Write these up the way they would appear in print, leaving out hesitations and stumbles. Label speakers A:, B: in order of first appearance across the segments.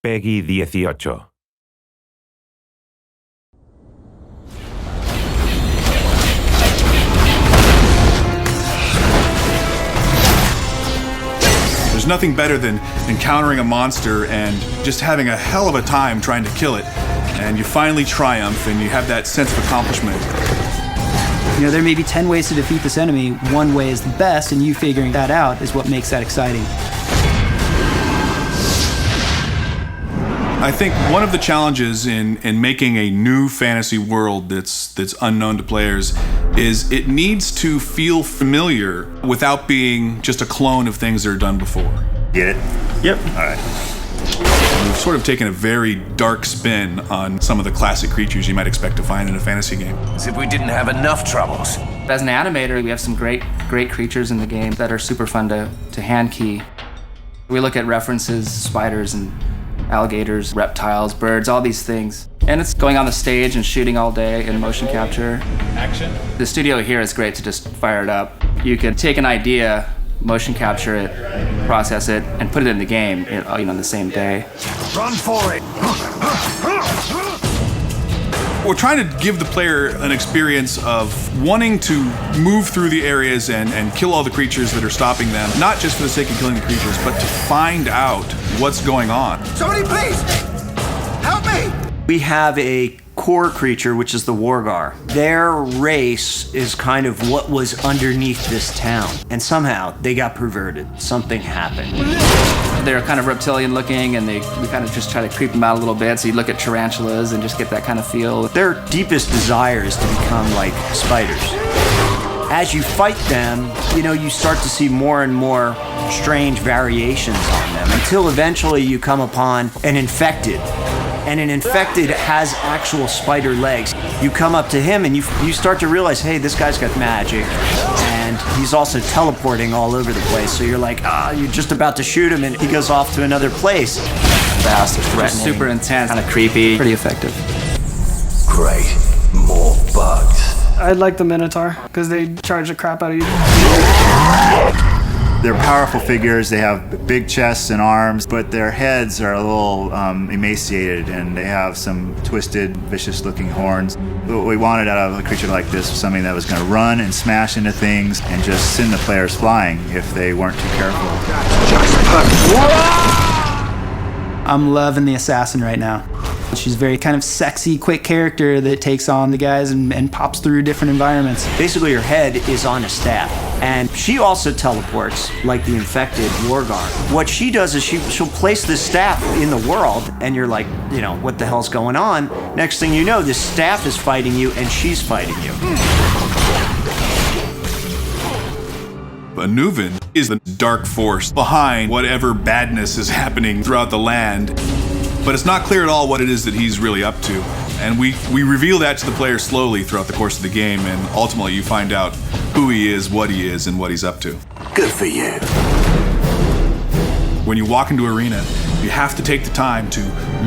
A: Peggy 18.
B: There's nothing better than encountering a monster and just having a hell of a time trying to kill it. And you finally triumph and you have that sense of accomplishment.
C: You know, there may be 10 ways to defeat this enemy. One way is the best, and you figuring that out is what makes that exciting.
B: I think one of the challenges in making a new fantasy world that's unknown to players is it needs to feel familiar without being just a clone of things that are done before.
D: Get it?
B: Yep.
D: All right.
B: We've sort of taken a very dark spin on some of the classic creatures you might expect to find in a fantasy game.
E: As if we didn't have enough troubles.
F: As an animator, we have some great creatures in the game that are super fun to hand key. We look at references, spiders and alligators, reptiles, birds, all these things. And it's going on the stage and shooting all day in motion capture.
B: Action.
F: The studio here is great to just fire it up. You could take an idea, motion capture it, process it, and put it in the game, on the same day.
E: Run for it!
B: We're trying to give the player an experience of wanting to move through the areas and kill all the creatures that are stopping them, not just for the sake of killing the creatures, but to find out what's going on.
E: Somebody please! Help me!
G: We have a core creature, which is the Wargar. Their race is kind of what was underneath this town. And somehow they got perverted. Something happened.
F: They're kind of reptilian looking, and we kind of just try to creep them out a little bit, so you look at tarantulas and just get that kind of feel.
G: Their deepest desire is to become like spiders. As you fight them, you start to see more and more strange variations on them, until eventually you come upon an infected. And an infected has actual spider legs. You come up to him and you start to realize, hey, this guy's got magic. And he's also teleporting all over the place. So you're like, you're just about to shoot him and he goes off to another place.
F: Fast, threatening, super intense, kind of creepy, pretty effective.
E: Great. More bugs.
H: I like the Minotaur, because they charge the crap out of you.
D: They're powerful figures. They have big chests and arms, but their heads are a little emaciated, and they have some twisted, vicious-looking horns. What we wanted out of a creature like this was something that was going to run and smash into things and just send the players flying if they weren't too careful.
C: I'm loving the assassin right now. She's a very kind of sexy, quick character that takes on the guys and pops through different environments.
G: Basically, her head is on a staff, and she also teleports like the infected Wargar. What she does is she'll place this staff in the world, and you're like, what the hell's going on? Next thing you know, this staff is fighting you, and she's fighting you.
B: Anuvan is the dark force behind whatever badness is happening throughout the land. But it's not clear at all what it is that he's really up to. And we reveal that to the player slowly throughout the course of the game, and ultimately you find out who he is, and what he's up to.
E: Good for you.
B: When you walk into arena, you have to take the time to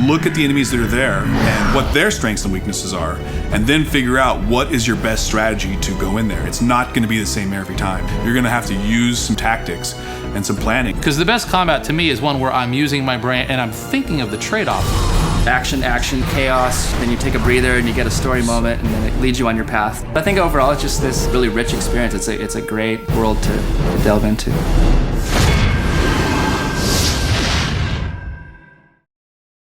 B: look at the enemies that are there and what their strengths and weaknesses are, and then figure out what is your best strategy to go in there. It's not going to be the same every time. You're going to have to use some tactics and some planning.
I: Because the best combat to me is one where I'm using my brain and I'm thinking of the trade-off.
F: Action, chaos, then you take a breather and you get a story moment, and then it leads you on your path. I think overall it's just this really rich experience. It's a great world to delve into.